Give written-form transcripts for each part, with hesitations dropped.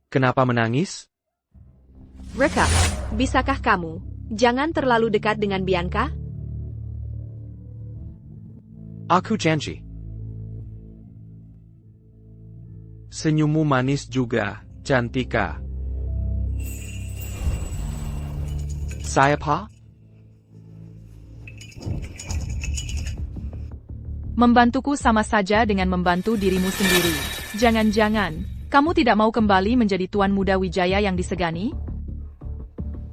Kenapa menangis? Reka, bisakah kamu jangan terlalu dekat dengan Bianca? Aku janji. Senyummu manis juga, Cantika. Siapa? Membantuku sama saja dengan membantu dirimu sendiri. Jangan-jangan, kamu tidak mau kembali menjadi Tuan Muda Wijaya yang disegani?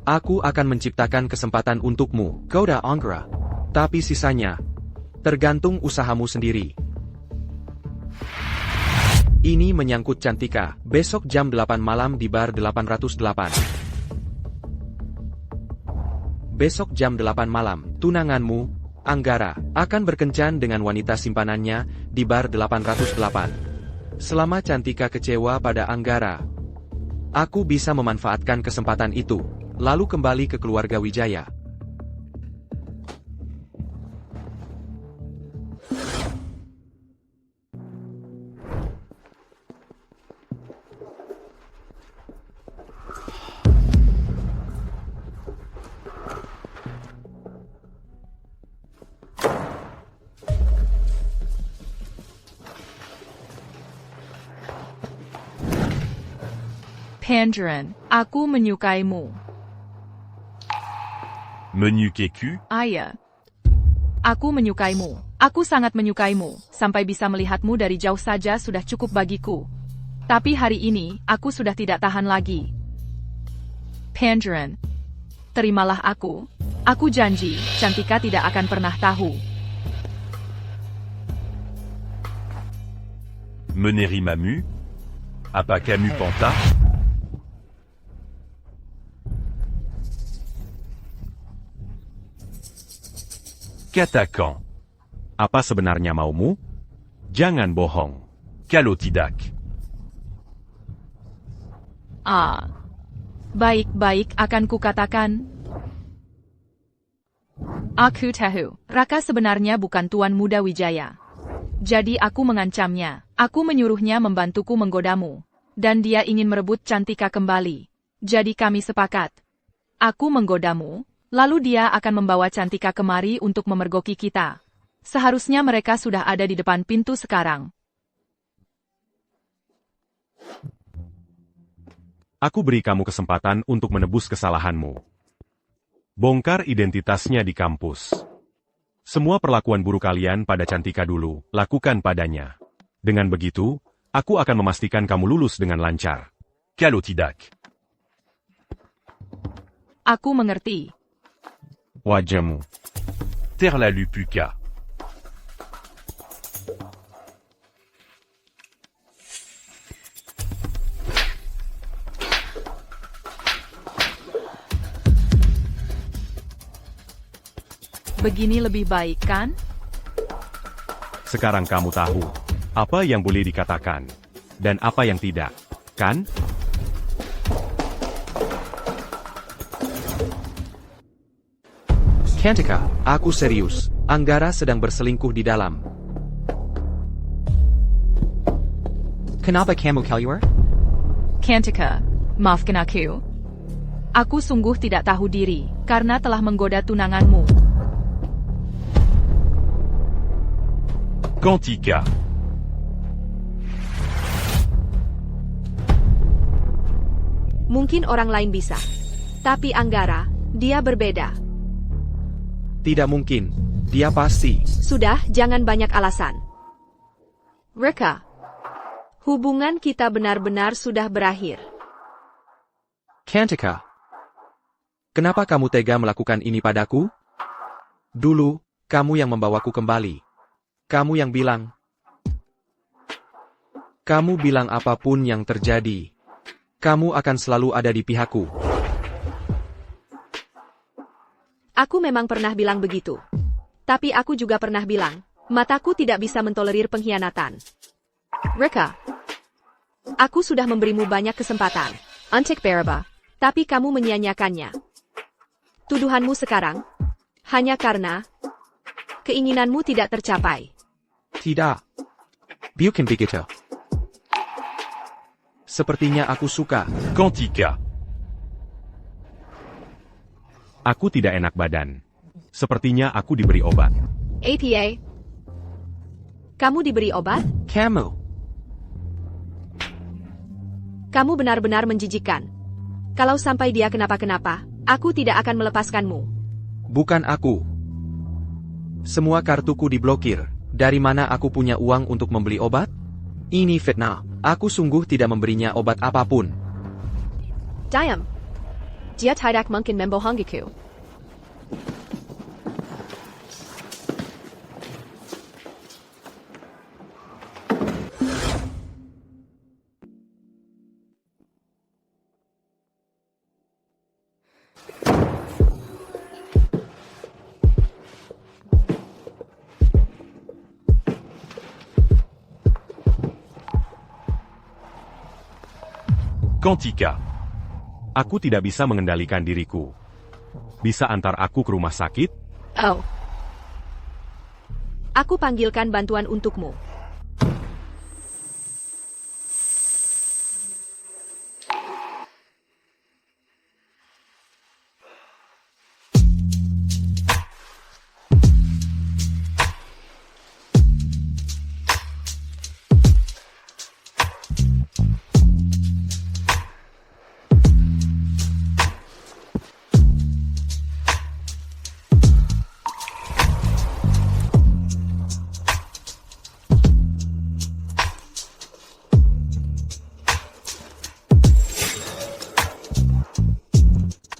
Aku akan menciptakan kesempatan untukmu, Koda Anggara. Tapi sisanya, tergantung usahamu sendiri. Ini menyangkut Cantika, besok jam 8 malam di bar 808. Besok jam 8 malam, tunanganmu, Anggara, akan berkencan dengan wanita simpanannya di bar 808. Selama Cantika kecewa pada Anggara, aku bisa memanfaatkan kesempatan itu, lalu kembali ke keluarga Wijaya. Pandaren, aku menyukaimu. Menyukaiku? Ayah. Aku menyukaimu. Aku sangat menyukaimu. Sampai bisa melihatmu dari jauh saja sudah cukup bagiku. Tapi hari ini, aku sudah tidak tahan lagi. Pandaren, terimalah aku. Aku janji, Cantika tidak akan pernah tahu. Menerimamu? Apa kamu panta? Katakan. Apa sebenarnya maumu? Jangan bohong. Kalau tidak. Baik-baik akan kukatakan. Aku tahu, Raka sebenarnya bukan Tuan Muda Wijaya. Jadi aku mengancamnya. Aku menyuruhnya membantuku menggodamu. Dan dia ingin merebut Cantika kembali. Jadi kami sepakat. Aku menggodamu, lalu dia akan membawa Cantika kemari untuk memergoki kita. Seharusnya mereka sudah ada di depan pintu sekarang. Aku beri kamu kesempatan untuk menebus kesalahanmu. Bongkar identitasnya di kampus. Semua perlakuan buruk kalian pada Cantika dulu, lakukan padanya. Dengan begitu, aku akan memastikan kamu lulus dengan lancar. Kalau tidak. Aku mengerti. Wajahmu. Terlalu puka. Begini lebih baik, kan? Sekarang kamu tahu apa yang boleh dikatakan dan apa yang tidak, kan? Cantika, aku serius. Anggara sedang berselingkuh di dalam. Kenapa kamu keluar? Cantika, maafkan aku. Aku sungguh tidak tahu diri, karena telah menggoda tunanganmu. Cantika. Mungkin orang lain bisa. Tapi Anggara, dia berbeda. Tidak mungkin. Dia pasti. Sudah, jangan banyak alasan. Reka, hubungan kita benar-benar sudah berakhir. Cantika, kenapa kamu tega melakukan ini padaku? Dulu, kamu yang membawaku kembali. Kamu yang bilang. Kamu bilang apapun yang terjadi, kamu akan selalu ada di pihakku. Aku memang pernah bilang begitu. Tapi aku juga pernah bilang, mataku tidak bisa mentolerir pengkhianatan. Reka, aku sudah memberimu banyak kesempatan, Antek Beraba, tapi kamu menyia-nyiakannya. Tuduhanmu sekarang, hanya karena keinginanmu tidak tercapai. Tidak. Bukan begitu. Sepertinya aku suka. Quantica. Aku tidak enak badan. Sepertinya aku diberi obat. APA. Kamu diberi obat? Camel. Kamu benar-benar menjijikkan. Kalau sampai dia kenapa-kenapa, aku tidak akan melepaskanmu. Bukan aku. Semua kartuku diblokir. Dari mana aku punya uang untuk membeli obat? Ini fitnah. Aku sungguh tidak memberinya obat apapun. Diam. Dia tidak mungkin membohongiku. Quantica. Aku tidak bisa mengendalikan diriku. Bisa antar aku ke rumah sakit? Oh. Aku panggilkan bantuan untukmu.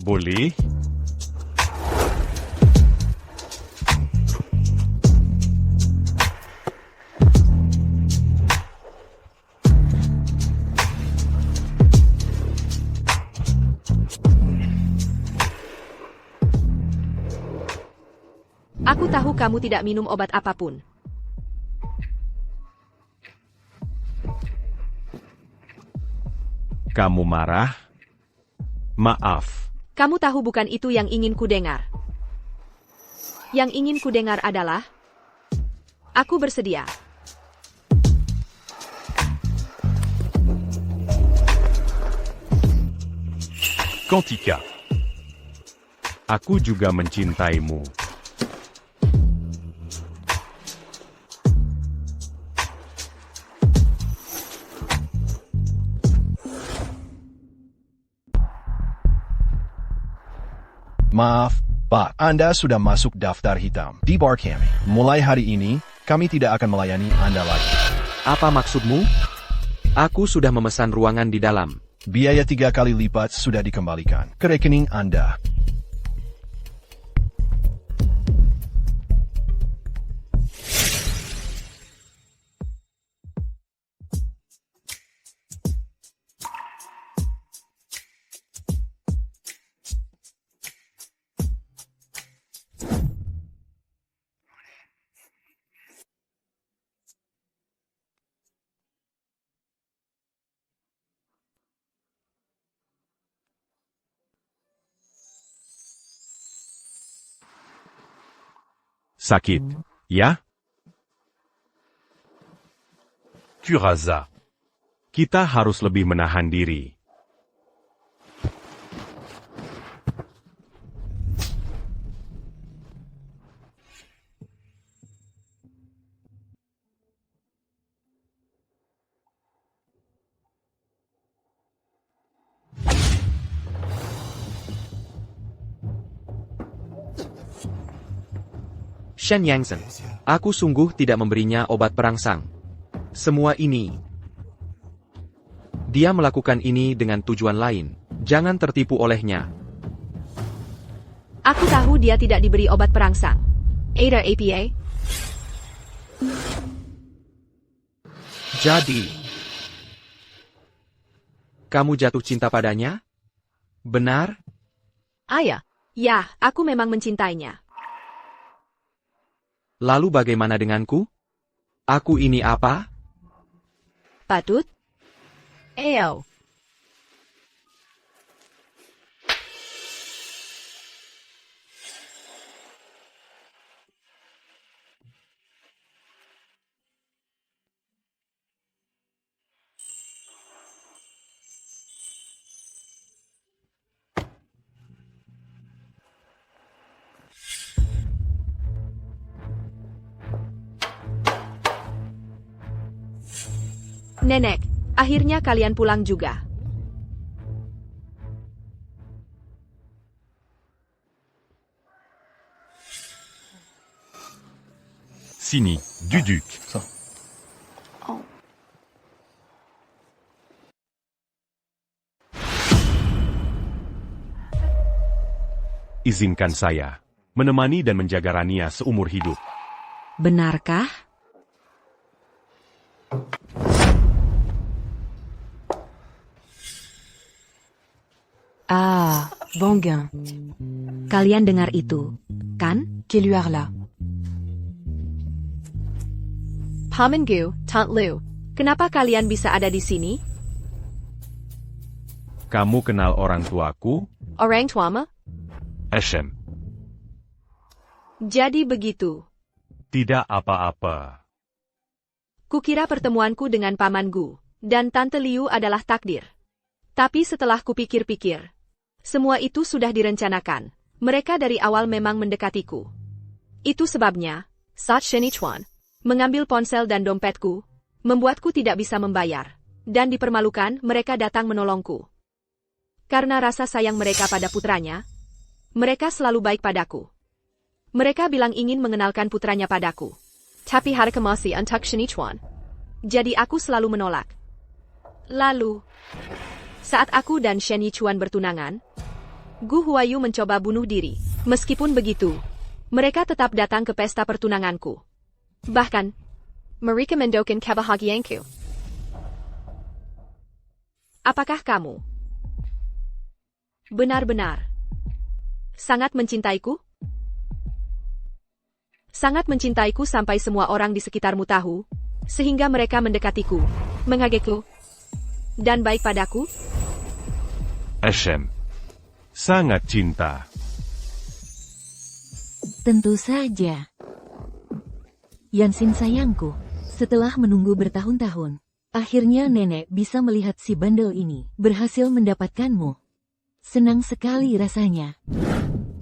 Boleh? Aku tahu kamu tidak minum obat apapun. Kamu marah? Maaf. Kamu tahu bukan itu yang ingin ku dengar. Yang ingin ku dengar adalah, aku bersedia. Quantica. Aku juga mencintaimu. Maaf, Pak. Anda sudah masuk daftar hitam di bar kami. Mulai hari ini, kami tidak akan melayani Anda lagi. Apa maksudmu? Aku sudah memesan ruangan di dalam. Biaya 3 kali lipat sudah dikembalikan ke rekening Anda. Sakit, ya? Curaza. Kita harus lebih menahan diri. Shen Yangzhen. Aku sungguh tidak memberinya obat perangsang. Semua ini. Dia melakukan ini dengan tujuan lain. Jangan tertipu olehnya. Aku tahu dia tidak diberi obat perangsang. Ada APA? Jadi, kamu jatuh cinta padanya? Benar? Ayah. Ya, aku memang mencintainya. Lalu bagaimana denganku? Aku ini apa? Patut? Eyo. Nenek, akhirnya kalian pulang juga. Sini, du duc. Izinkan saya menemani dan menjaga Rania seumur hidup. Benarkah? Ah, Bongain, Kalian dengar itu, kan? Keluarlah. Pamangu, Tante Lu, kenapa kalian bisa ada di sini? Kamu kenal orang tuaku? Orang tuama? HM. Jadi begitu. Tidak apa-apa. Kukira pertemuanku dengan pamanku dan Tante Liu adalah takdir. Tapi setelah kupikir-pikir, semua itu sudah direncanakan. Mereka dari awal memang mendekatiku. Itu sebabnya, saat Shenichuan mengambil ponsel dan dompetku, membuatku tidak bisa membayar, dan dipermalukan mereka datang menolongku. Karena rasa sayang mereka pada putranya, mereka selalu baik padaku. Mereka bilang ingin mengenalkan putranya padaku. Tapi harga masih untuk Shenichuan. Jadi aku selalu menolak. Lalu, saat aku dan Shen Yichuan bertunangan, Gu Huayu mencoba bunuh diri. Meskipun begitu, mereka tetap datang ke pesta pertunanganku. Bahkan, mereka mendoakan kebahagiaanku. Apakah kamu benar-benar sangat mencintaiku? Sangat mencintaiku sampai semua orang di sekitarmu tahu, sehingga mereka mendekatiku, mengagekku, dan baik padaku? HM. Sangat cinta. Tentu saja. Yansin sayangku, setelah menunggu bertahun-tahun, akhirnya nenek bisa melihat si bandel ini berhasil mendapatkanmu. Senang sekali rasanya.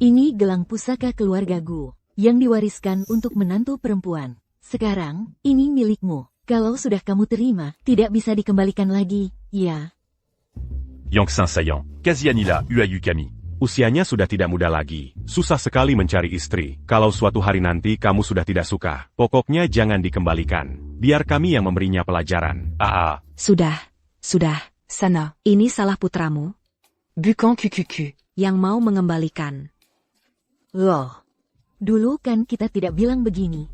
Ini gelang pusaka keluarga Gu, yang diwariskan untuk menantu perempuan. Sekarang, ini milikmu. Kalau sudah kamu terima, tidak bisa dikembalikan lagi, ya. Yangxin Sayan. Kazianila Uayukami. Usianya sudah tidak muda lagi. Susah sekali mencari istri. Kalau suatu hari nanti kamu sudah tidak suka, pokoknya jangan dikembalikan. Biar kami yang memberinya pelajaran. Sudah. Sana, Ini salah putramu, Bukan QQQ. yang mau mengembalikan. Loh, dulu kan kita tidak bilang begini.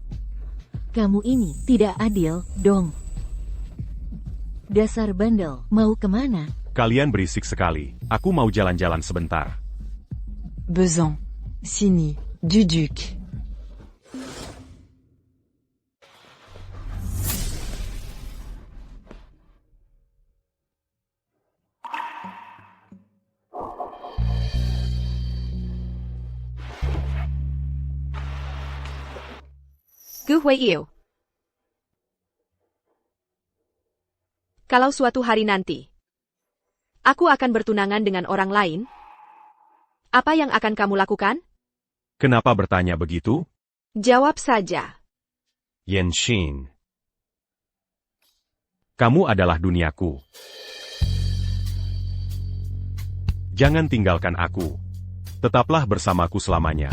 Kamu ini tidak adil, dong. Dasar bandel, mau kemana? Kalian berisik sekali. Aku mau jalan-jalan sebentar. Besan. Sini, du duc. Gu Huiyu. Kalau suatu hari nanti, aku akan bertunangan dengan orang lain, apa yang akan kamu lakukan? Kenapa bertanya begitu? Jawab saja. Yenshin. Kamu adalah duniaku. Jangan tinggalkan aku. Tetaplah bersamaku selamanya.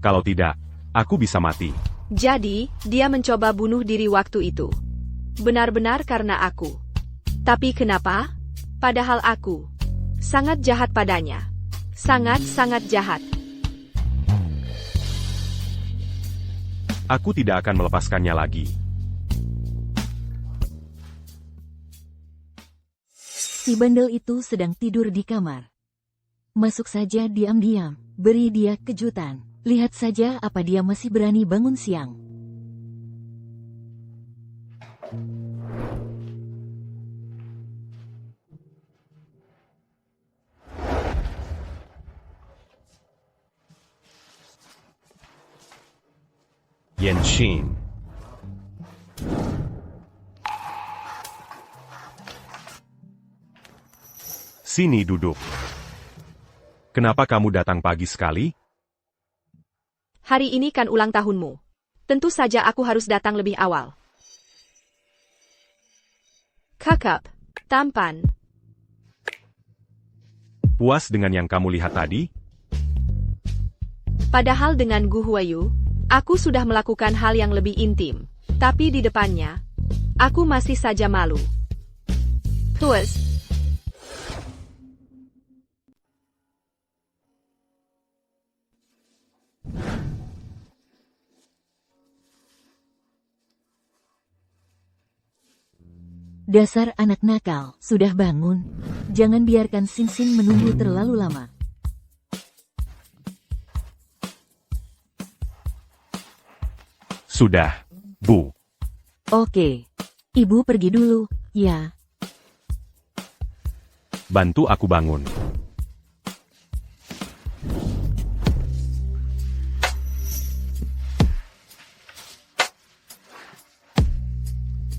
Kalau tidak, aku bisa mati. Jadi, dia mencoba bunuh diri waktu itu. Benar-benar karena aku. Tapi kenapa? Padahal aku sangat jahat padanya. Sangat-sangat jahat. Aku tidak akan melepaskannya lagi. Si bandel itu sedang tidur di kamar. Masuk saja diam-diam, beri dia kejutan. Lihat saja apa dia masih berani bangun siang. Yenshin. Sini duduk. Kenapa kamu datang pagi sekali? Hari ini kan ulang tahunmu. Tentu saja aku harus datang lebih awal. Cakep. Tampan. Puas dengan yang kamu lihat tadi? Padahal dengan Gu Huayu, aku sudah melakukan hal yang lebih intim. Tapi di depannya, aku masih saja malu. Puas. Dasar anak nakal, sudah bangun. Jangan biarkan Sin menunggu terlalu lama. Sudah, Bu. Oke. Ibu pergi dulu, ya. Bantu aku bangun.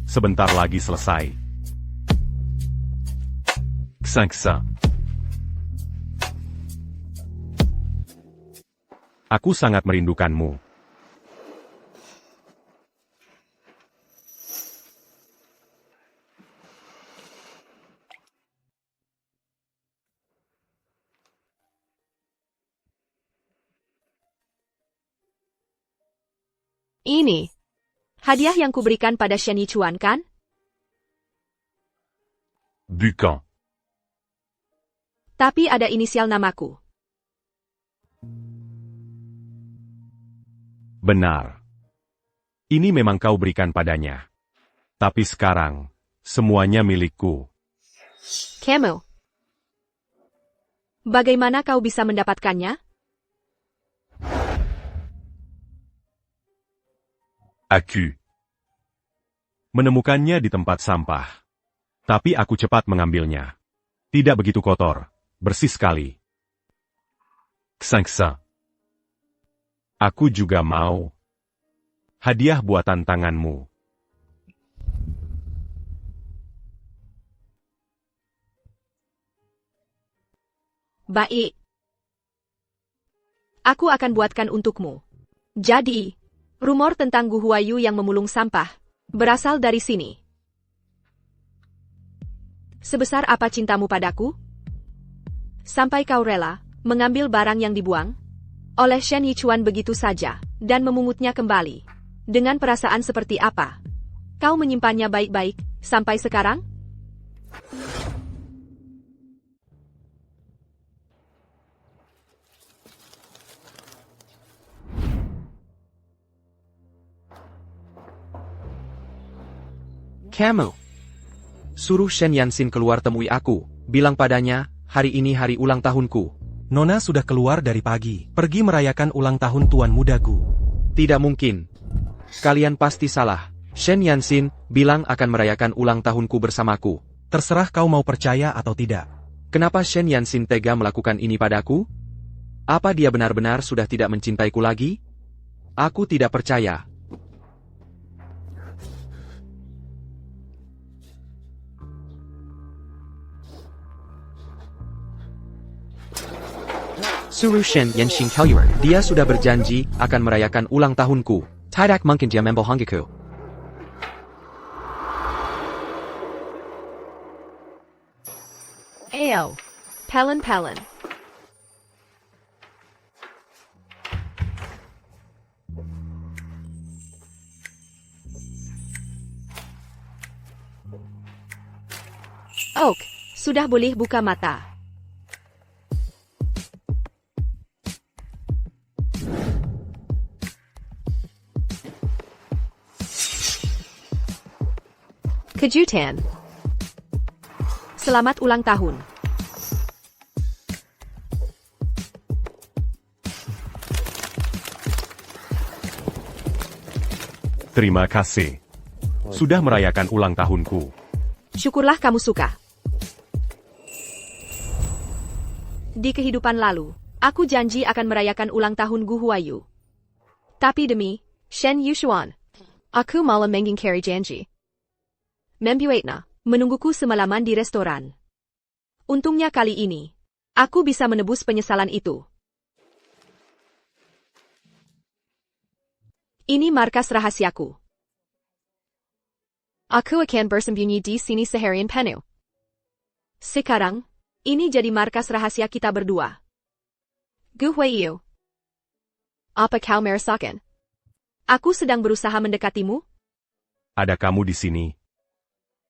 Sebentar lagi selesai. Xinxin. Aku sangat merindukanmu. Ini hadiah yang kuberikan pada Shen Yichuan, kan? Bucan. Tapi ada inisial namaku. Benar. Ini memang kau berikan padanya. Tapi sekarang, semuanya milikku. Kamu. Bagaimana kau bisa mendapatkannya? Aku. Menemukannya di tempat sampah. Tapi aku cepat mengambilnya. Tidak begitu kotor. Bersih sekali. Xinxin. Aku juga mau. Hadiah buatan tanganmu. Baik. Aku akan buatkan untukmu. Jadi, rumor tentang Gu Huayu yang memulung sampah berasal dari sini. Sebesar apa cintamu padaku? Sampai kau rela mengambil barang yang dibuang oleh Shen Yichuan begitu saja dan memungutnya kembali. Dengan perasaan seperti apa? Kau menyimpannya baik-baik sampai sekarang? Kamu. Suruh Shen Yanxin keluar temui aku. Bilang padanya, hari ini hari ulang tahunku. Nona sudah keluar dari pagi, pergi merayakan ulang tahun Tuan Muda Gu. Tidak mungkin. Kalian pasti salah. Shen Yanxin bilang akan merayakan ulang tahunku bersamaku. Terserah kau mau percaya atau tidak. Kenapa Shen Yanxin tega melakukan ini padaku? Apa dia benar-benar sudah tidak mencintaiku lagi? Aku tidak percaya. Suruh Shen Yanxin keluar. Dia sudah berjanji akan merayakan ulang tahunku. Tidak mungkin dia membohongiku. Ayo. Pelin-pelin. Oak, sudah boleh buka mata. Kejutan. Selamat ulang tahun. Terima kasih. Sudah merayakan ulang tahunku. Syukurlah kamu suka. Di kehidupan lalu, aku janji akan merayakan ulang tahun Gu Huayu. Tapi demi Shen Yichuan, aku malah mengingkari janji. Membuatnya menungguku semalaman di restoran. Untungnya kali ini, aku bisa menebus penyesalan itu. Ini markas rahasiaku. Aku akan bersembunyi di sini seharian penuh. Sekarang, ini jadi markas rahasia kita berdua. Gu Huiyu. Apa kau merasakan? Aku sedang berusaha mendekatimu? Ada kamu di sini.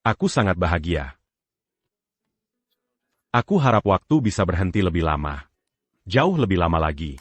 Aku sangat bahagia. Aku harap waktu bisa berhenti lebih lama. Jauh lebih lama lagi.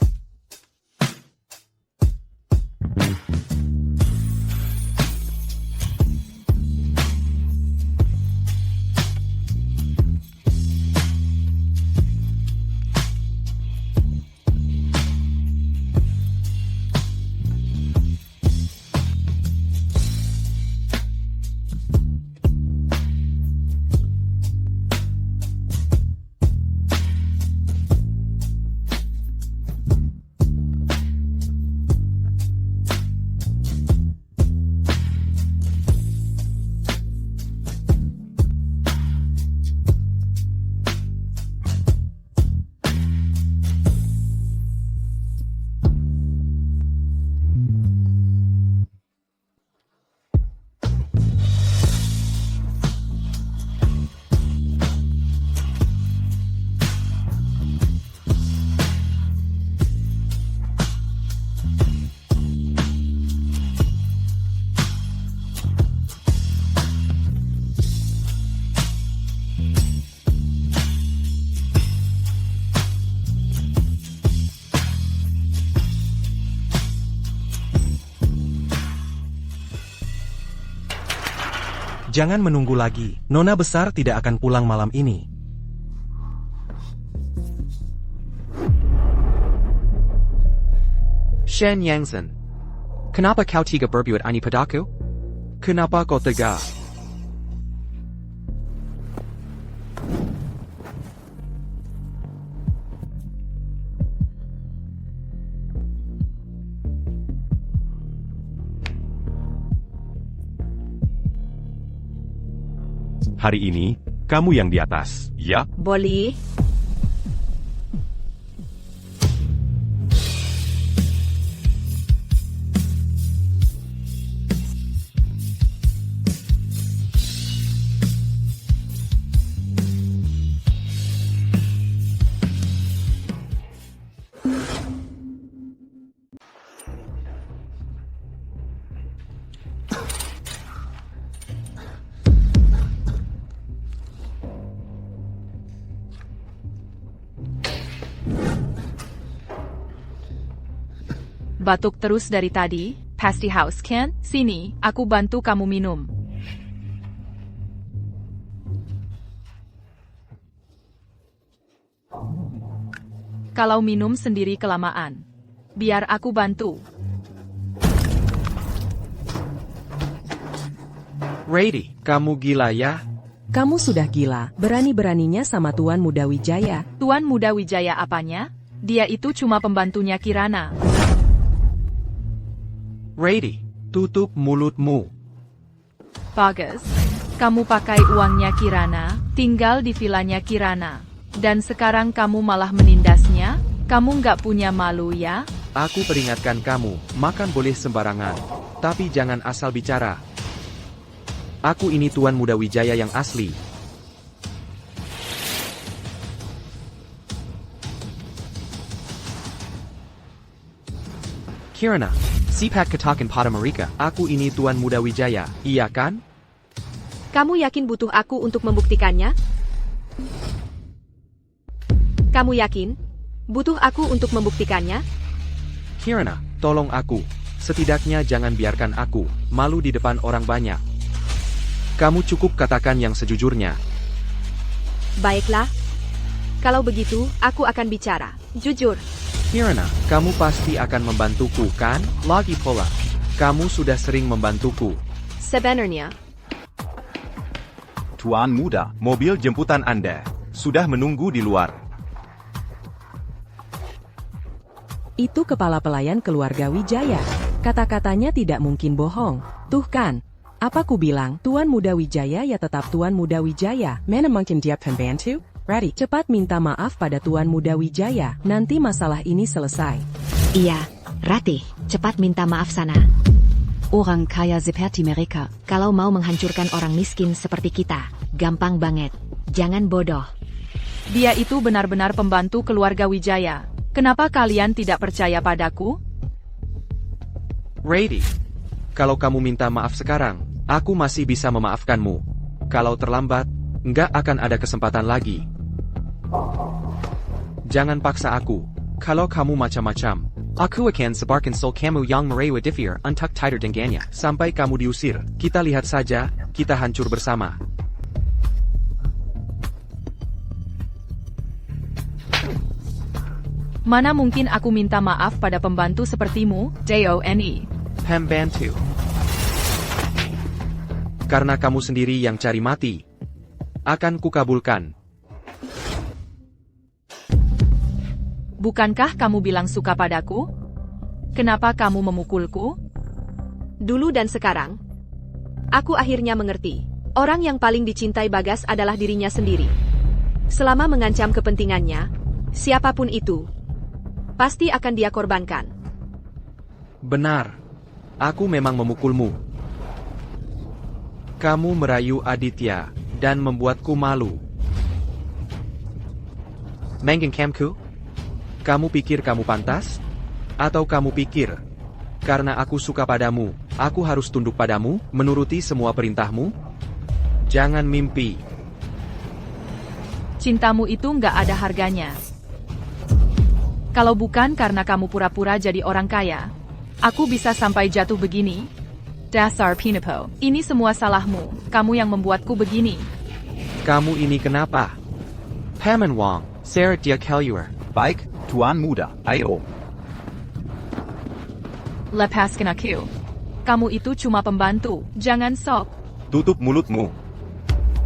Jangan menunggu lagi, Nona besar tidak akan pulang malam ini. Shen Yangzhen. Kenapa kau tega berbuat ini padaku? Kenapa kau tega? Hari ini, kamu yang di atas, ya? Boleh? Batuk terus dari tadi, pasti haus kan? Sini, aku bantu kamu minum. Kalau minum sendiri kelamaan. Biar aku bantu. Rady, kamu gila ya? Kamu sudah gila, berani-beraninya sama Tuan Muda Wijaya. Tuan Muda Wijaya apanya? Dia itu cuma pembantunya Kirana. Rady, tutup mulutmu. Bagus. Kamu pakai uangnya Kirana, tinggal di vilanya Kirana. Dan sekarang kamu malah menindasnya? Kamu nggak punya malu ya? Aku peringatkan kamu, makan boleh sembarangan. Tapi jangan asal bicara. Aku ini Tuan Muda Wijaya yang asli. Kirana, sipat katakan pada mereka, aku ini Tuan Muda Wijaya, iya kan? Kamu yakin butuh aku untuk membuktikannya? Kamu yakin? Butuh aku untuk membuktikannya? Kirana, tolong aku. Setidaknya jangan biarkan aku malu di depan orang banyak. Kamu cukup katakan yang sejujurnya. Baiklah. Kalau begitu, aku akan bicara. Jujur. Kirana, kamu pasti akan membantuku, kan? Lagi pula, kamu sudah sering membantuku. Sebenarnya, Tuan Muda, mobil jemputan Anda sudah menunggu di luar. Itu kepala pelayan keluarga Wijaya. Kata-katanya tidak mungkin bohong. Tuh kan, apa ku bilang, Tuan Muda Wijaya ya tetap Tuan Muda Wijaya. Mana mungkin dia pembantu? Rady, cepat minta maaf pada Tuan Muda Wijaya, nanti masalah ini selesai. Iya, Ratih, cepat minta maaf sana. orang kaya seperti mereka. Kalau mau menghancurkan orang miskin seperti kita, gampang banget. Jangan bodoh. Dia itu benar-benar pembantu keluarga Wijaya. Kenapa kalian tidak percaya padaku? Rady, kalau kamu minta maaf sekarang, aku masih bisa memaafkanmu. Kalau terlambat, nggak akan ada kesempatan lagi. Jangan paksa aku. Kalau kamu macam-macam, aku akan sebarkan soul kamu yang merewedifir untuk tighter dengannya. Sampai kamu diusir, kita lihat saja, kita hancur bersama. Mana mungkin aku minta maaf pada pembantu sepertimu, Done. Pembantu. Karena kamu sendiri yang cari mati. Akan kukabulkan. Bukankah kamu bilang suka padaku? Kenapa kamu memukulku? Dulu dan sekarang, aku akhirnya mengerti. Orang yang paling dicintai Bagas adalah dirinya sendiri. Selama mengancam kepentingannya, siapapun itu, pasti akan dia korbankan. Benar. Aku memang memukulmu. Kamu merayu Aditya, dan membuatku malu. Menggenkamku? Kamu pikir kamu pantas? Atau kamu pikir, karena aku suka padamu, aku harus tunduk padamu, menuruti semua perintahmu? Jangan mimpi. Cintamu itu nggak ada harganya. Kalau bukan karena kamu pura-pura jadi orang kaya, aku bisa sampai jatuh begini. Dasar Pinipo, ini semua salahmu, kamu yang membuatku begini. Kamu ini kenapa? Paman Wang, Seret dia Keluar. Baik, Tuan Muda, ayo. Lepaskan aku. Kamu itu cuma pembantu, jangan sok. Tutup mulutmu.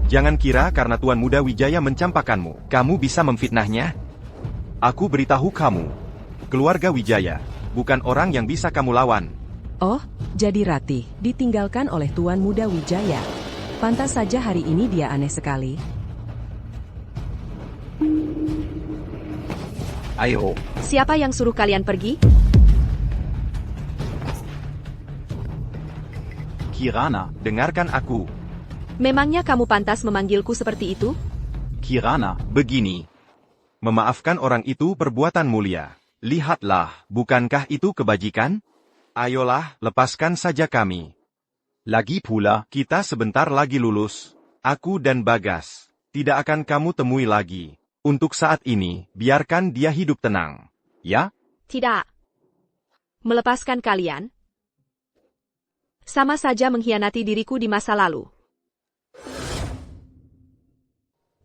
Jangan kira karena Tuan Muda Wijaya mencampakkanmu, kamu bisa memfitnahnya. Aku beritahu kamu, keluarga Wijaya, bukan orang yang bisa kamu lawan. Oh, jadi Ratih ditinggalkan oleh Tuan Muda Wijaya. Pantas saja hari ini dia aneh sekali. Ayo. Siapa yang suruh kalian pergi? Kirana, dengarkan aku. Memangnya kamu pantas memanggilku seperti itu? Kirana, Begini. Memaafkan orang itu perbuatan mulia. Lihatlah, bukankah itu kebajikan? Ayolah, lepaskan saja kami. lagi pula, Kita sebentar lagi lulus. Aku dan Bagas. Tidak akan kamu temui lagi. Untuk saat ini, biarkan dia hidup tenang. Ya? Tidak. Melepaskan kalian? Sama saja mengkhianati diriku di masa lalu.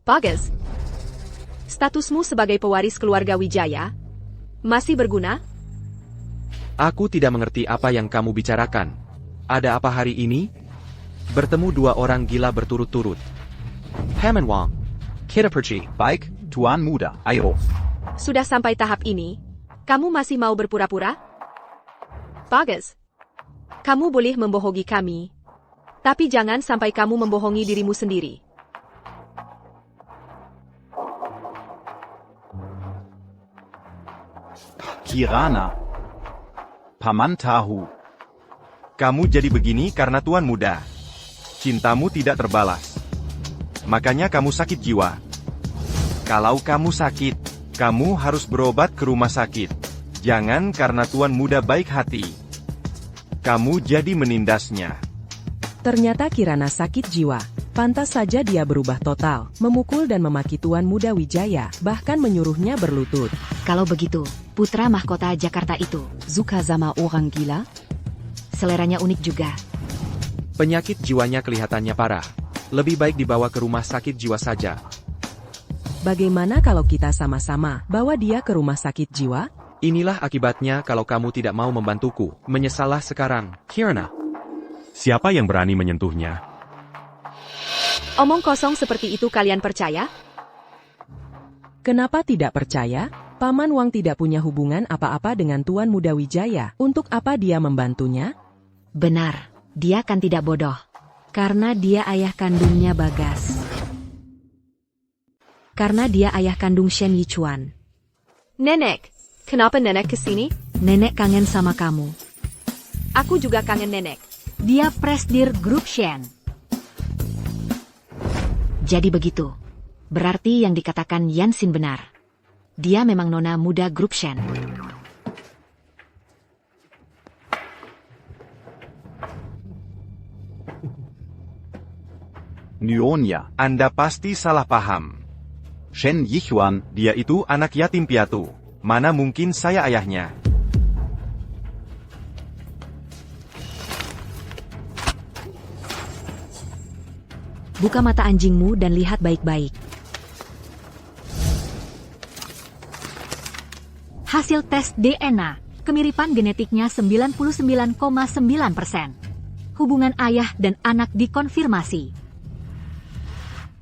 Bagas, statusmu sebagai pewaris keluarga Wijaya masih berguna? Aku tidak mengerti apa yang kamu bicarakan. Ada apa hari ini? Bertemu dua orang gila berturut-turut. Paman Wang, kita pergi. baik, Tuan Muda, ayo. Sudah sampai tahap ini, kamu masih mau berpura-pura? Bagas, kamu boleh membohongi kami, tapi jangan sampai kamu membohongi dirimu sendiri. Kirana, Paman tahu. Kamu jadi begini karena Tuan Muda. Cintamu tidak terbalas. Makanya kamu sakit jiwa. Kalau kamu sakit, kamu harus berobat ke rumah sakit. Jangan karena Tuan Muda baik hati. Kamu jadi menindasnya. Ternyata Kirana sakit jiwa. Pantas saja dia berubah total, memukul dan memaki Tuan Muda Wijaya, bahkan menyuruhnya berlutut. Kalau begitu, putra mahkota Jakarta itu suka sama orang gila? Seleranya unik juga. Penyakit jiwanya kelihatannya parah. Lebih baik dibawa ke rumah sakit jiwa saja. Bagaimana kalau kita sama-sama bawa dia ke rumah sakit jiwa? Inilah akibatnya kalau kamu tidak mau membantuku. Menyesallah sekarang, Kirana. Siapa yang berani menyentuhnya? Omong kosong seperti itu kalian percaya? Kenapa tidak percaya? Paman Wang tidak punya hubungan apa-apa dengan Tuan Muda Wijaya. Untuk apa dia membantunya? Benar, dia kan tidak bodoh. Karena dia ayah kandungnya Bagas. Karena dia ayah kandung Shen Yichuan. Nenek, kenapa nenek kesini? Nenek kangen sama kamu. Aku juga kangen nenek. Dia Presdir Grup Shen. Jadi begitu. Berarti yang dikatakan Yansin benar. Dia memang nona muda Grup Shen. Nyonya. Anda pasti salah paham. Shen Yichuan. Dia itu anak yatim piatu. Mana mungkin saya ayahnya? Buka mata anjingmu dan lihat baik-baik. Hasil tes DNA, kemiripan genetiknya 99,9%. Hubungan ayah dan anak dikonfirmasi.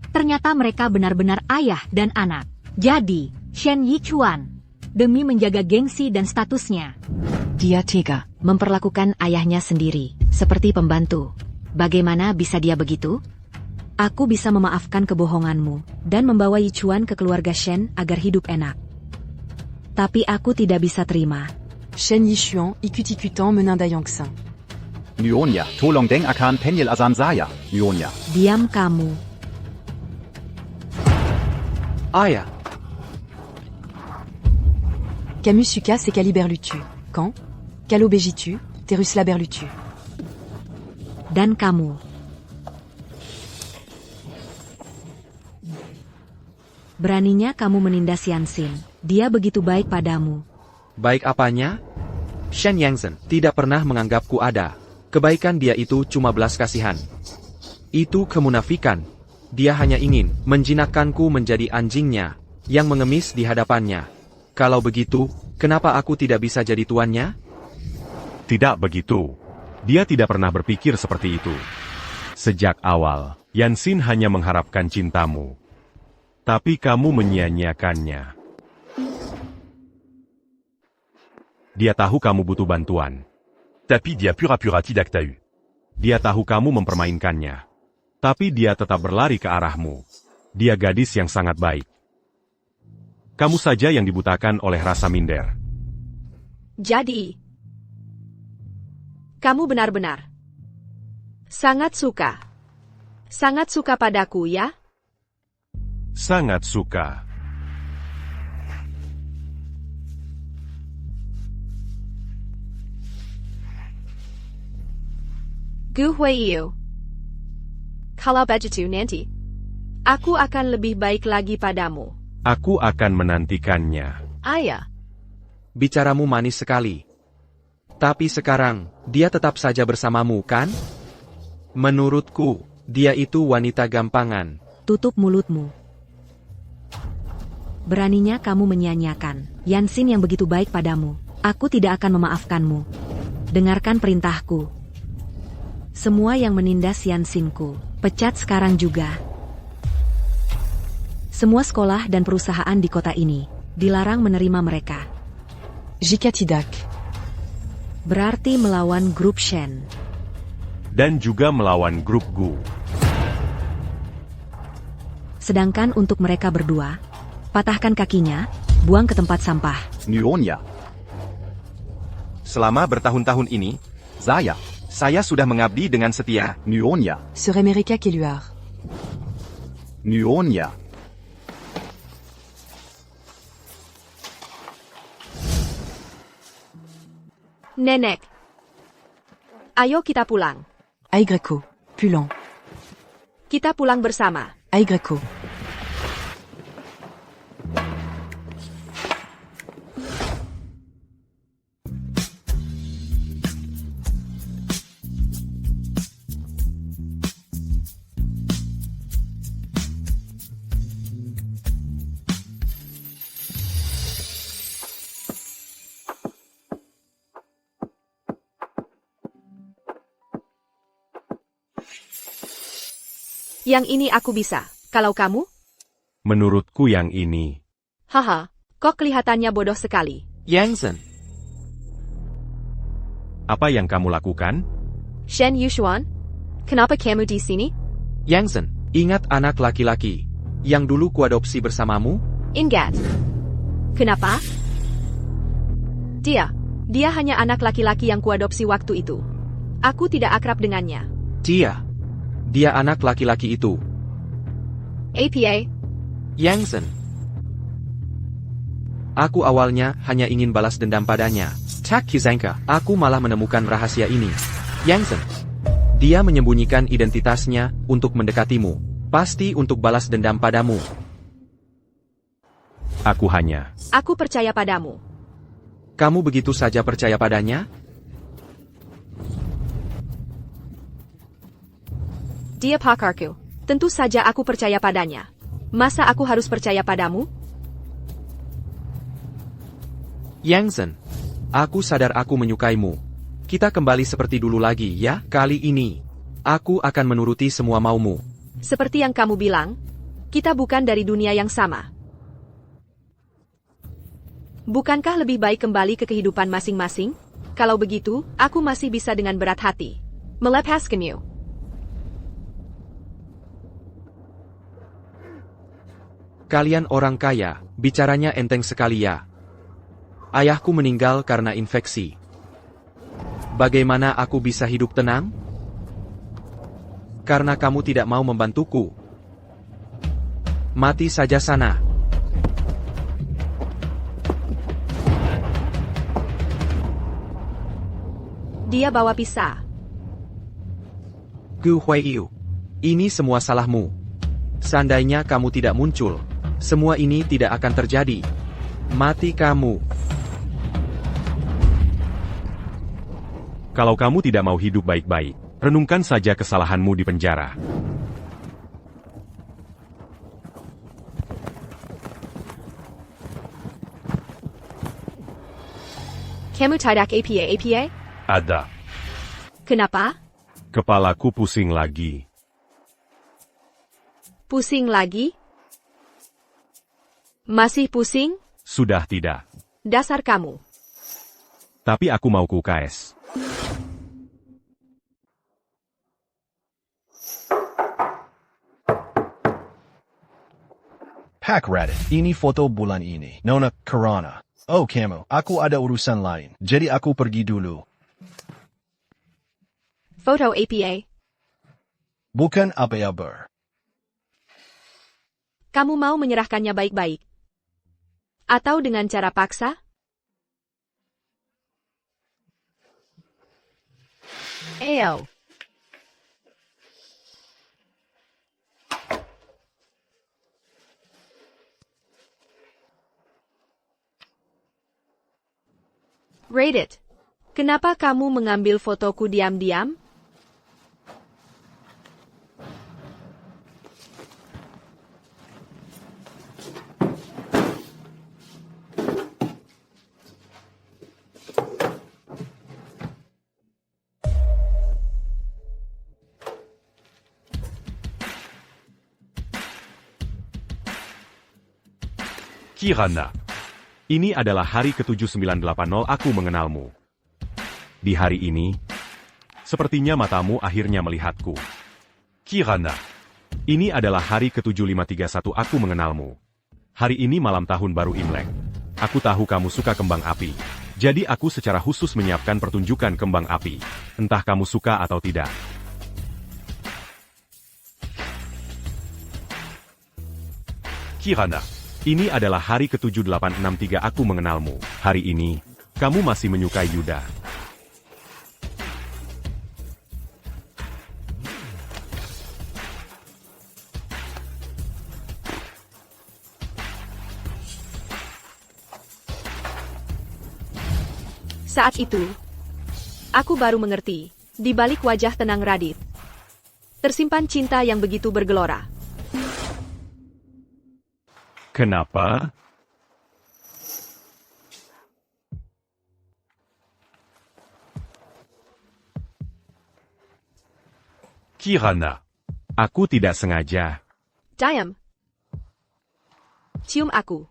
Ternyata mereka benar-benar ayah dan anak. Jadi, Shen Yichuan, demi menjaga gengsi dan statusnya, Dia tega. memperlakukan ayahnya sendiri, seperti pembantu. Bagaimana bisa dia begitu? Aku bisa memaafkan kebohonganmu, dan membawa Yichuan ke keluarga Shen agar hidup enak. Tapi aku tidak bisa terima. Shen Yishuan, ikut-ikutant menin Dayangxin. Nyonya. Tolong deng akan penyel azan saya. Nyonya. Diam kamu. Ayah, Camus Sucas et Caliberlutu. Quand? Calobegitu, Terus Laberlutu. Dan kamu. Beraninya kamu menindas Yansin. Dia begitu baik padamu. baik apanya? Shen Yangzhen tidak pernah menganggapku ada. Kebaikan dia itu cuma belas kasihan. Itu kemunafikan. Dia hanya ingin menjinakkanku menjadi anjingnya, yang mengemis di hadapannya. Kalau begitu, kenapa aku tidak bisa jadi tuannya? Tidak begitu. Dia tidak pernah berpikir seperti itu. Sejak awal, Yansin hanya mengharapkan cintamu. Tapi kamu menyia-nyiakannya. Dia tahu kamu butuh bantuan. Tapi dia pura-pura tidak tahu. Dia tahu kamu mempermainkannya. Tapi dia tetap berlari ke arahmu. Dia gadis yang sangat baik. Kamu saja yang dibutakan oleh rasa minder. Jadi, kamu benar-benar sangat suka padaku, ya? Sangat suka. Gu Huiyu. Kalau begitu nanti, aku akan lebih baik lagi padamu. Aku akan menantikannya. Ayah. Bicaramu manis sekali. Tapi sekarang, dia tetap saja bersamamu, kan? Menurutku, dia itu wanita gampangan. Tutup mulutmu. Beraninya kamu menyia-nyiakan Yansin yang begitu baik padamu. Aku tidak akan memaafkanmu. Dengarkan perintahku. Semua yang menindas Yansinku, pecat sekarang juga. Semua sekolah dan perusahaan di kota ini dilarang menerima mereka. Jika tidak, berarti melawan grup Shen. Dan juga melawan grup Gu. Sedangkan untuk mereka berdua, patahkan kakinya, buang ke tempat sampah. Nyonya. Selama bertahun-tahun ini, saya sudah mengabdi dengan setia. Nyonya. serait Mereka Keluar. Nyonya. Nenek. Ayo kita pulang. Aigreco. Pulant. Kita pulang bersama. Aigreco. Yang ini aku bisa. Kalau kamu? Menurutku yang ini. Haha, kok kelihatannya bodoh sekali. Yangzhen, Apa yang kamu lakukan? Shen Yushuan? Kenapa kamu di sini? Yangzhen, ingat anak laki-laki yang dulu kuadopsi bersamamu? Ingat. Kenapa? Dia hanya anak laki-laki yang kuadopsi waktu itu. Aku tidak akrab dengannya. Dia anak laki-laki itu. APA, Yang Sen. Aku awalnya hanya ingin balas dendam padanya. Tak disangka, aku malah menemukan rahasia ini. Yang Sen. Dia menyembunyikan identitasnya untuk mendekatimu. Pasti untuk balas dendam padamu. Aku percaya padamu. Kamu begitu saja percaya padanya? Dia pakarku. Tentu saja aku percaya padanya. Masa aku harus percaya padamu? Yang Sen. Aku sadar aku menyukaimu. Kita kembali seperti dulu lagi ya. Kali ini, aku akan menuruti semua maumu. Seperti yang kamu bilang, kita bukan dari dunia yang sama. Bukankah lebih baik kembali ke kehidupan masing-masing? Kalau begitu, aku masih bisa dengan berat hati melepaskanmu. Kalian orang kaya, bicaranya enteng sekali ya. Ayahku meninggal karena infeksi. Bagaimana aku bisa hidup tenang? Karena kamu tidak mau membantuku. Mati saja sana. Dia bawa pisah. Gu Huiyu. Ini semua salahmu. Seandainya kamu tidak muncul, semua ini tidak akan terjadi. Mati kamu. Kalau kamu tidak mau hidup baik-baik, renungkan saja kesalahanmu di penjara. Kamu tidak APA? Ada. Kenapa? Kepalaku pusing lagi. Pusing lagi? Masih pusing? Sudah tidak. Dasar kamu. Tapi aku mau ke UKS. Pak Reddit, ini foto bulan ini. Nona Kirana. Oh kamu, aku ada urusan lain. Jadi aku pergi dulu. Foto APA. Bukan apa-apa. Kamu mau menyerahkannya baik-baik? Atau dengan cara paksa? Ayo. Reddit. Kenapa kamu mengambil fotoku diam-diam? Kirana. Ini adalah hari ke-7980 aku mengenalmu. Di hari ini, sepertinya matamu akhirnya melihatku. Kirana. Ini adalah hari ke-7531 aku mengenalmu. Hari ini malam tahun baru Imlek. Aku tahu kamu suka kembang api. Jadi aku secara khusus menyiapkan pertunjukan kembang api. Entah kamu suka atau tidak. Kirana. Ini adalah hari ke-7863 aku mengenalmu. Hari ini, kamu masih menyukai Yuda. Saat itu, aku baru mengerti, di balik wajah tenang Radit, tersimpan cinta yang begitu bergelora. Kenapa? Kirana. Aku tidak sengaja. Diam. Cium aku.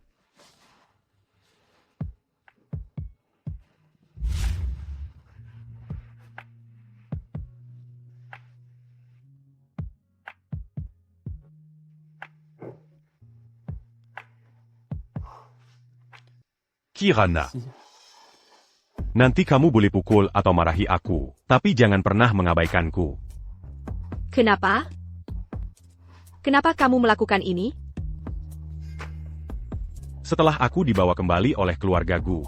Kirana. Nanti kamu boleh pukul atau marahi aku, tapi jangan pernah mengabaikanku. Kenapa? Kenapa kamu melakukan ini? Setelah aku dibawa kembali oleh keluarga Gu,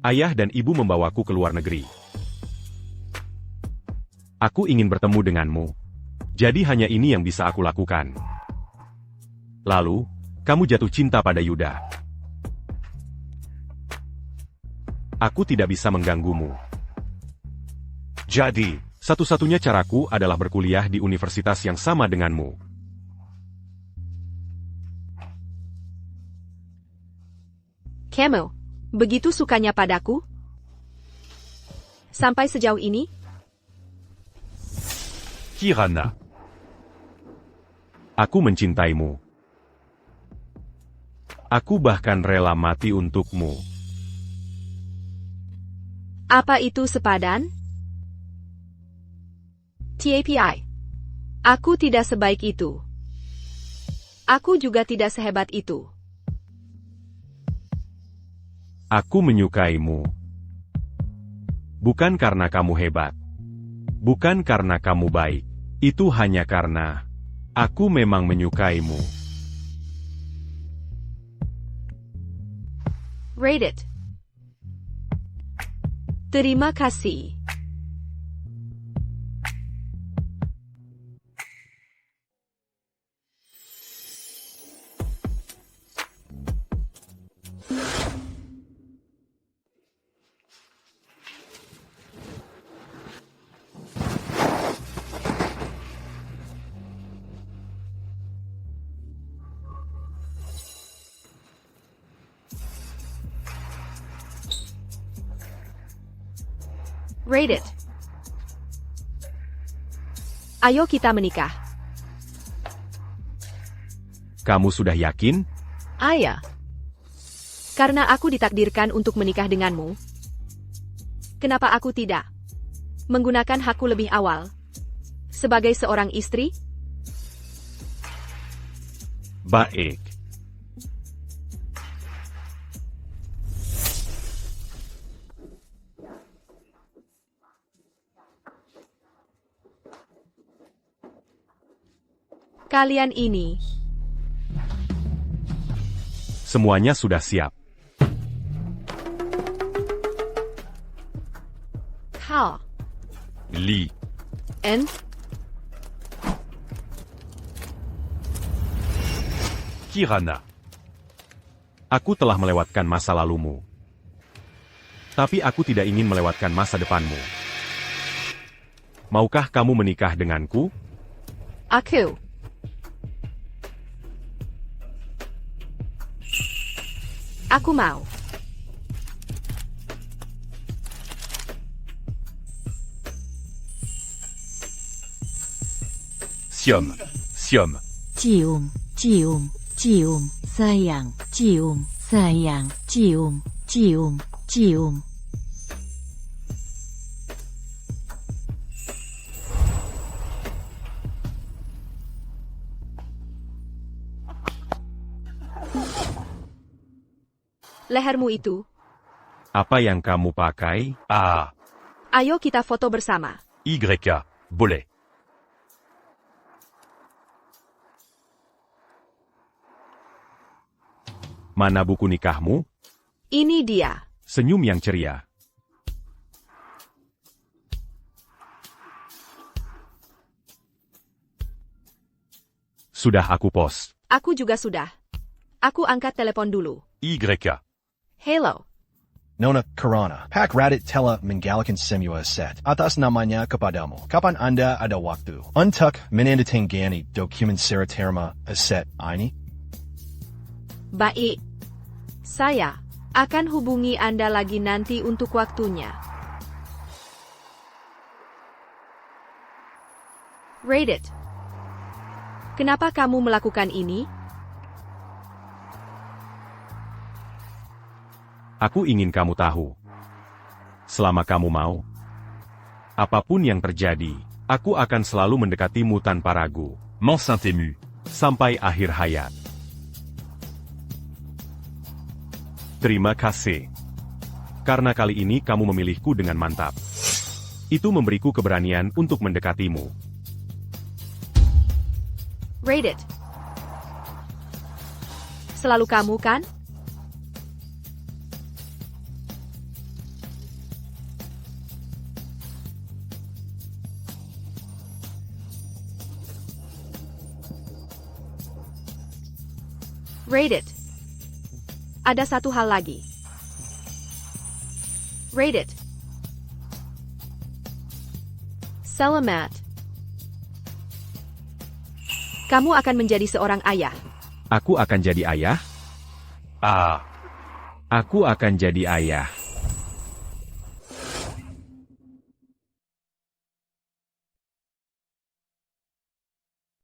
ayah dan ibu membawaku ke luar negeri. Aku ingin bertemu denganmu. Jadi hanya ini yang bisa aku lakukan. Lalu, kamu jatuh cinta pada Yuda. Aku tidak bisa mengganggumu. Jadi, satu-satunya caraku adalah berkuliah di universitas yang sama denganmu. Kamu, begitu sukanya padaku? Sampai sejauh ini? Kirana. Aku mencintaimu. Aku bahkan rela mati untukmu. Apa itu sepadan? TAPI. Aku tidak sebaik itu. Aku juga tidak sehebat itu. Aku menyukaimu. Bukan karena kamu hebat. Bukan karena kamu baik. Itu hanya karena aku memang menyukaimu. Rate it. Terima kasih. Rate it. Ayo kita menikah. Kamu sudah yakin? Ayah. Karena aku ditakdirkan untuk menikah denganmu. Kenapa aku tidak menggunakan hakku lebih awal? Sebagai seorang istri? Baik. Kalian ini. Semuanya sudah siap. Kau. Li. N. Kirana. Aku telah melewatkan masa lalumu. Tapi aku tidak ingin melewatkan masa depanmu. Maukah kamu menikah denganku? Aku. Aku mau. Siom. Siom. Cium, cium, cium, sayang, cium, sayang, cium, cium, cium. Lehermu itu. Apa yang kamu pakai? A. Ayo kita foto bersama. YK. Boleh. Mana buku nikahmu? Ini dia. Senyum yang ceria. Sudah aku post. Aku juga sudah. Aku angkat telepon dulu. YK. Hello. Nona Kirana, Pak Radit Tela Menggalikan Semua Set, atas namanya kepadamu. Kapan Anda ada waktu? Untuk menandatangani dokumen serah terima aset ini? Baik. Saya akan hubungi Anda lagi nanti untuk waktunya. Rate it. Kenapa kamu melakukan ini? Aku ingin kamu tahu. Selama kamu mau, apapun yang terjadi, aku akan selalu mendekatimu tanpa ragu. M'enceinte ému. Sampai akhir hayat. Terima kasih. karena kali ini kamu memilihku dengan mantap. Itu memberiku keberanian untuk mendekatimu. Rate it. Selalu kamu kan? Rate it. Ada satu hal lagi. Rate it. Selamat. Kamu akan menjadi seorang ayah. Aku akan jadi ayah? Ah. Aku akan jadi ayah.